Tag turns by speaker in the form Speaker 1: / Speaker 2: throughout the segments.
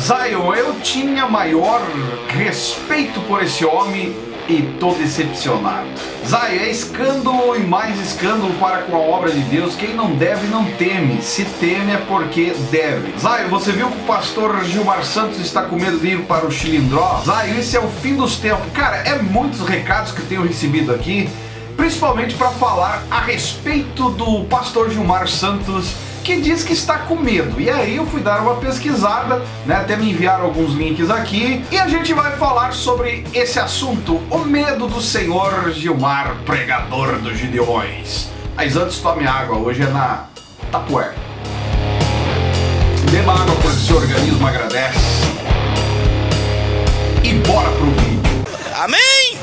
Speaker 1: Zion, eu tinha maior respeito por esse homem e tô decepcionado. Zion, é escândalo e mais escândalo para com a obra de Deus. Quem não deve não teme, se teme é porque deve. Zion, você viu que o pastor Gilmar Santos está com medo de ir para o Chilindró? Zion, esse é o fim dos tempos. Cara, é muitos recados que eu tenho recebido aqui, principalmente para falar a respeito do pastor Gilmar Santos, que diz que está com medo. E aí eu fui dar uma pesquisada, né, até me enviaram alguns links aqui, e a gente vai falar sobre esse assunto, o medo do senhor Gilmar, pregador dos Gideões. Mas antes, tome água, hoje é na Tapuer. Beba água porque o seu organismo agradece. E bora pro vídeo.
Speaker 2: Amém!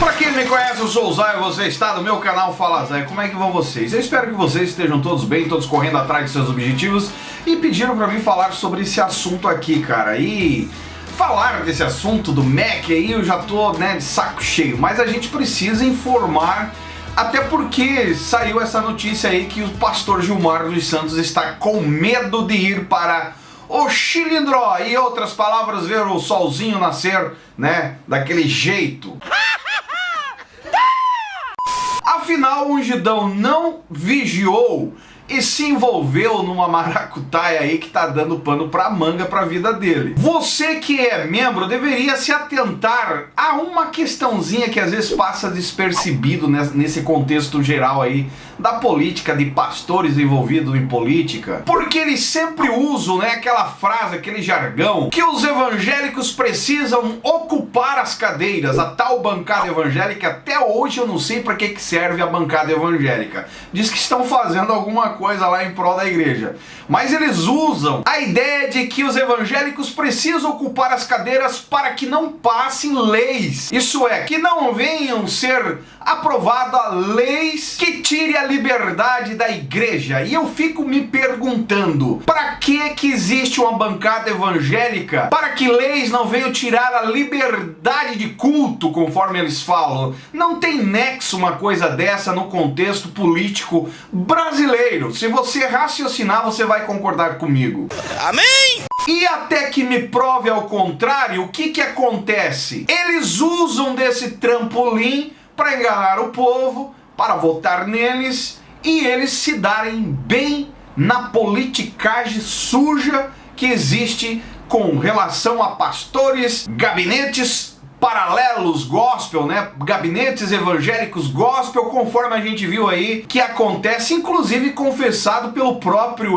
Speaker 1: Pra quem não me conhece, eu sou o Zion, você está no meu canal Fala Zion. Como é que vão vocês? Eu espero que vocês estejam todos bem, todos correndo atrás de seus objetivos, e pediram pra mim falar sobre esse assunto aqui, cara. E falar desse assunto do MEC aí eu já tô, né, de saco cheio, mas a gente precisa informar, até porque saiu essa notícia aí que o pastor Gilmar dos Santos está com medo de ir para o Chilindró, e outras palavras, ver o solzinho nascer, né, daquele jeito. Afinal, o ungidão não vigiou e se envolveu numa maracutaia aí que tá dando pano pra manga pra vida dele. Você que é membro deveria se atentar a uma questãozinha que às vezes passa despercebido nesse contexto geral aí da política, de pastores envolvidos em política, porque eles sempre usam, né, aquela frase, aquele jargão, que os evangélicos precisam ocupar as cadeiras, a tal bancada evangélica. Até hoje eu não sei para que serve a bancada evangélica. Diz que estão fazendo alguma coisa lá em prol da igreja, mas eles usam a ideia de que os evangélicos precisam ocupar as cadeiras para que não passem leis, isso é, que não venham ser aprovadas leis que tirem a liberdade da igreja. E eu fico me perguntando, para que existe uma bancada evangélica? Para que leis não venham tirar a liberdade de culto, conforme eles falam? Não tem nexo uma coisa dessa no contexto político brasileiro. Se você raciocinar, você vai concordar comigo.
Speaker 2: Amém!
Speaker 1: E até que me prove ao contrário, o que acontece? Eles usam desse trampolim para enganar o povo, para votar neles e eles se darem bem na politicagem suja que existe com relação a pastores, gabinetes paralelos gospel, né? Gabinetes evangélicos gospel, conforme a gente viu aí que acontece, inclusive confessado pelo próprio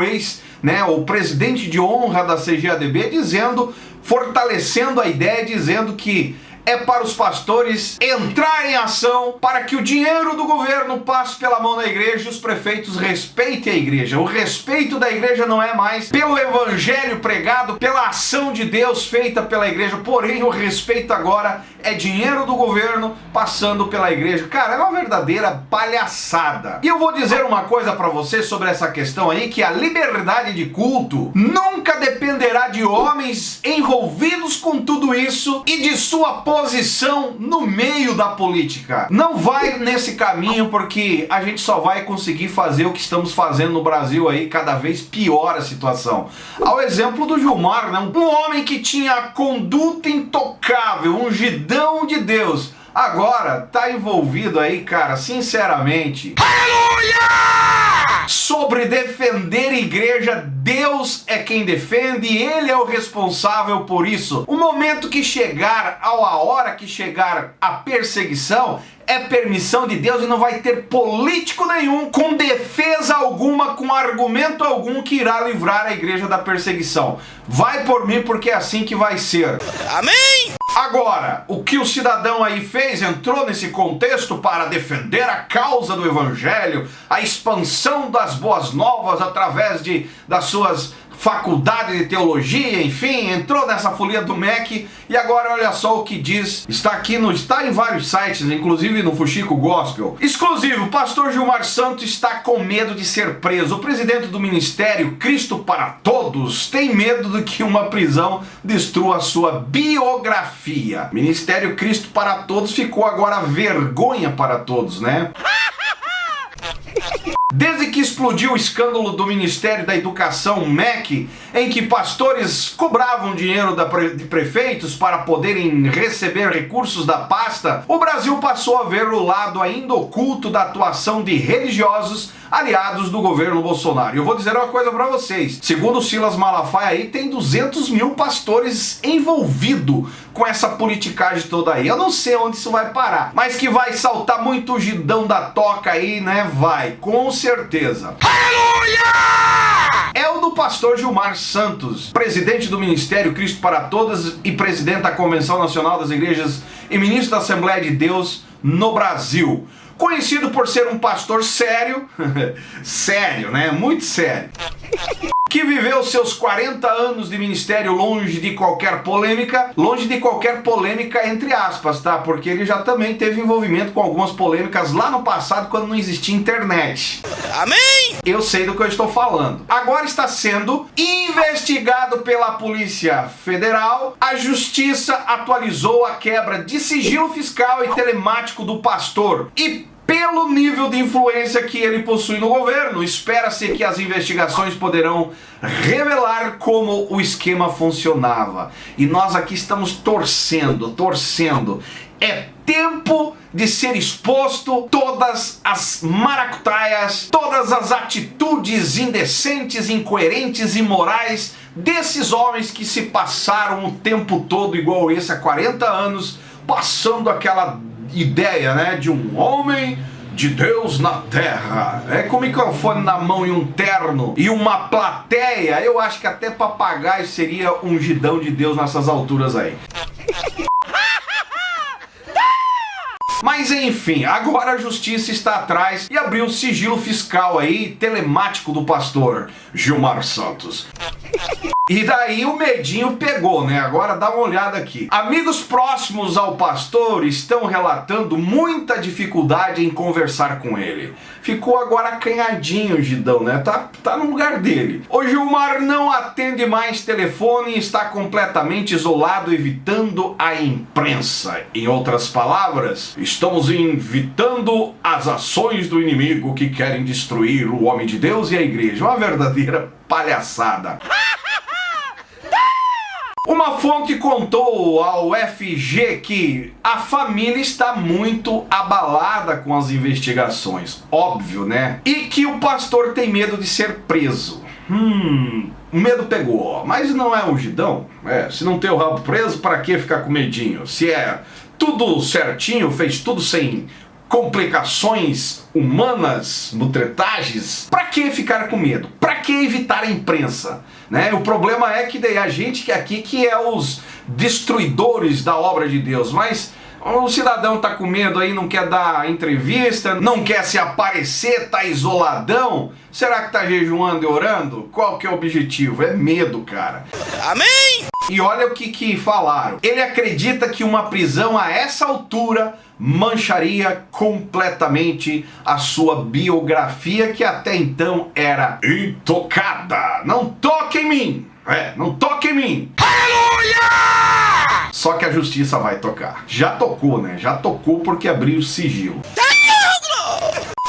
Speaker 1: né, o presidente de honra da CGADB, dizendo, fortalecendo a ideia, dizendo que é para os pastores entrarem em ação para que o dinheiro do governo passe pela mão da igreja e os prefeitos respeitem a igreja. O respeito da igreja não é mais pelo evangelho pregado, pela ação de Deus feita pela igreja, porém o respeito agora é dinheiro do governo passando pela igreja. Cara, é uma verdadeira palhaçada. E eu vou dizer uma coisa para você sobre essa questão aí, que a liberdade de culto nunca dependerá de homens envolvidos com tudo isso e de sua posição no meio da política. Não vai nesse caminho, porque a gente só vai conseguir fazer o que estamos fazendo no Brasil aí, cada vez pior a situação. Ao exemplo do Gilmar, né? Um homem que tinha conduta intocável, ungidão de Deus, agora tá envolvido aí, cara, sinceramente, aleluia! Sobre defender a igreja. Deus é quem defende e Ele é o responsável por isso. O momento que chegar, a hora que chegar a perseguição, é permissão de Deus e não vai ter político nenhum, com defesa alguma, com argumento algum, que irá livrar a igreja da perseguição. Vai por mim, porque é assim que vai ser.
Speaker 2: Amém!
Speaker 1: Agora, o que o cidadão aí fez, entrou nesse contexto para defender a causa do evangelho, a expansão das boas novas através das suas faculdade de teologia, enfim, entrou nessa folia do MEC e agora olha só o que diz, está em vários sites, inclusive no Fuxico Gospel. Exclusivo, pastor Gilmar Santos está com medo de ser preso. O presidente do Ministério Cristo para Todos tem medo de que uma prisão destrua a sua biografia. Ministério Cristo para Todos ficou agora vergonha para todos, né? Desde que explodiu o escândalo do Ministério da Educação, MEC, em que pastores cobravam dinheiro de prefeitos para poderem receber recursos da pasta, o Brasil passou a ver o lado ainda oculto da atuação de religiosos aliados do governo Bolsonaro. E eu vou dizer uma coisa para vocês, segundo o Silas Malafaia aí, tem 200 mil pastores envolvidos com essa politicagem toda aí. Eu não sei onde isso vai parar, mas que vai saltar muito o gidão da toca aí, né? Vai, com certeza. Aleluia! É o do pastor Gilmar Santos, presidente do Ministério Cristo para Todas e presidente da Convenção Nacional das Igrejas e ministro da Assembleia de Deus no Brasil. Conhecido por ser um pastor sério, sério, né? Muito sério. Que viveu seus 40 anos de ministério longe de qualquer polêmica entre aspas, tá? Porque ele já também teve envolvimento com algumas polêmicas lá no passado, quando não existia internet.
Speaker 2: Amém?
Speaker 1: Eu sei do que eu estou falando. Agora está sendo investigado pela Polícia Federal. A Justiça atualizou a quebra de sigilo fiscal e telemático do pastor. E pelo nível de influência que ele possui no governo, espera-se que as investigações poderão revelar como o esquema funcionava. E nós aqui estamos torcendo. É tempo de ser exposto todas as maracutaias, todas as atitudes indecentes, incoerentes e imorais desses homens que se passaram o tempo todo igual esse há 40 anos, passando aquela ideia, né, de um homem de Deus na terra, com o microfone na mão e um terno e uma plateia. Eu acho que até papagaio seria um gidão de Deus nessas alturas aí. Mas enfim, agora a justiça está atrás e abriu o sigilo fiscal aí, telemático do pastor Gilmar Santos. E daí o medinho pegou, né? Agora dá uma olhada aqui. Amigos próximos ao pastor estão relatando muita dificuldade em conversar com ele. Ficou agora acanhadinho o Gidão, né? Tá no lugar dele. O Gilmar não atende mais telefone e está completamente isolado, evitando a imprensa. Em outras palavras, estamos evitando as ações do inimigo que querem destruir o homem de Deus e a igreja. Uma verdadeira palhaçada. Uma fonte contou ao FG que a família está muito abalada com as investigações, óbvio, né? E que o pastor tem medo de ser preso. O medo pegou, mas não é um gidão. Se não tem o rabo preso, para que ficar com medinho? Se é tudo certinho, fez tudo sem complicações humanas, mutretagens, pra que ficar com medo? Pra que evitar a imprensa? Né? O problema é que daí a gente que aqui que é os destruidores da obra de Deus, mas o cidadão tá com medo aí, não quer dar entrevista, não quer se aparecer, tá isoladão. Será que tá jejuando e orando? Qual que é o objetivo? É medo, cara.
Speaker 2: Amém?
Speaker 1: E olha o que falaram. Ele acredita que uma prisão a essa altura mancharia completamente a sua biografia, que até então era intocada. Não toque em mim! Não toque em mim!
Speaker 2: Aleluia!
Speaker 1: Só que a justiça vai tocar. Já tocou, né? Já tocou porque abriu o sigilo.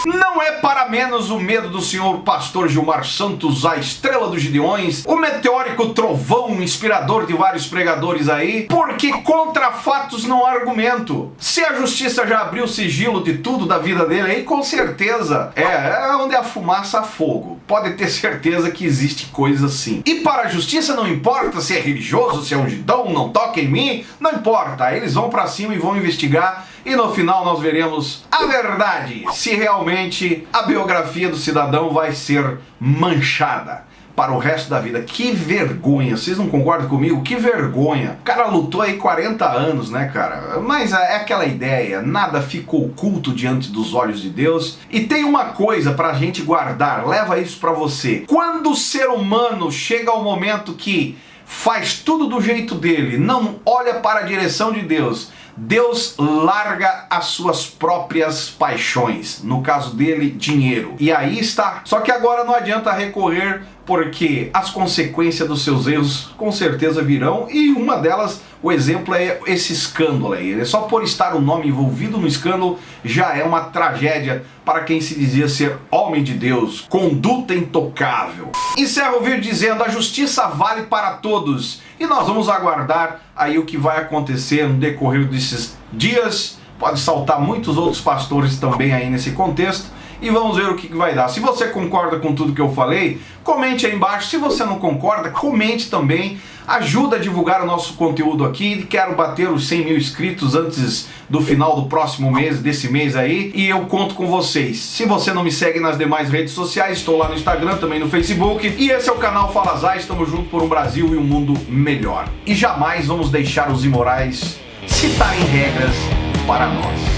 Speaker 1: Não é para menos o medo do senhor pastor Gilmar Santos, a estrela dos Gideões, o meteórico trovão inspirador de vários pregadores aí, porque contra fatos não há argumento. Se a justiça já abriu o sigilo de tudo da vida dele aí, com certeza é onde a fumaça há fogo. Pode ter certeza que existe coisa assim. E para a justiça não importa se é religioso, se é um gidão, não toca em mim, não importa. Eles vão para cima e vão investigar. E no final nós veremos a verdade, se realmente a biografia do cidadão vai ser manchada para o resto da vida. Que vergonha, vocês não concordam comigo? Que vergonha. O cara lutou aí 40 anos, né, cara? Mas é aquela ideia, nada fica oculto diante dos olhos de Deus. E tem uma coisa pra gente guardar, leva isso pra você. Quando o ser humano chega ao momento que faz tudo do jeito dele, não olha para a direção de Deus, Deus larga as suas próprias paixões, no caso dele, dinheiro. E aí está. Só que agora não adianta recorrer porque as consequências dos seus erros com certeza virão, e uma delas, o exemplo é esse escândalo aí. Só por estar o nome envolvido no escândalo já é uma tragédia para quem se dizia ser homem de Deus, conduta intocável. Encerro o vídeo dizendo: a justiça vale para todos, e nós vamos aguardar aí o que vai acontecer no decorrer desses dias. Pode saltar muitos outros pastores também aí nesse contexto, e vamos ver o que vai dar. Se você concorda com tudo que eu falei, comente aí embaixo. Se você não concorda, comente também. Ajuda a divulgar o nosso conteúdo aqui. Quero bater os 100 mil inscritos antes do final do próximo mês, desse mês aí, e eu conto com vocês. Se você não me segue nas demais redes sociais, estou lá no Instagram, também no Facebook, e esse é o canal Fala Zay. Estamos juntos por um Brasil e um mundo melhor. E jamais vamos deixar os imorais citarem regras para nós.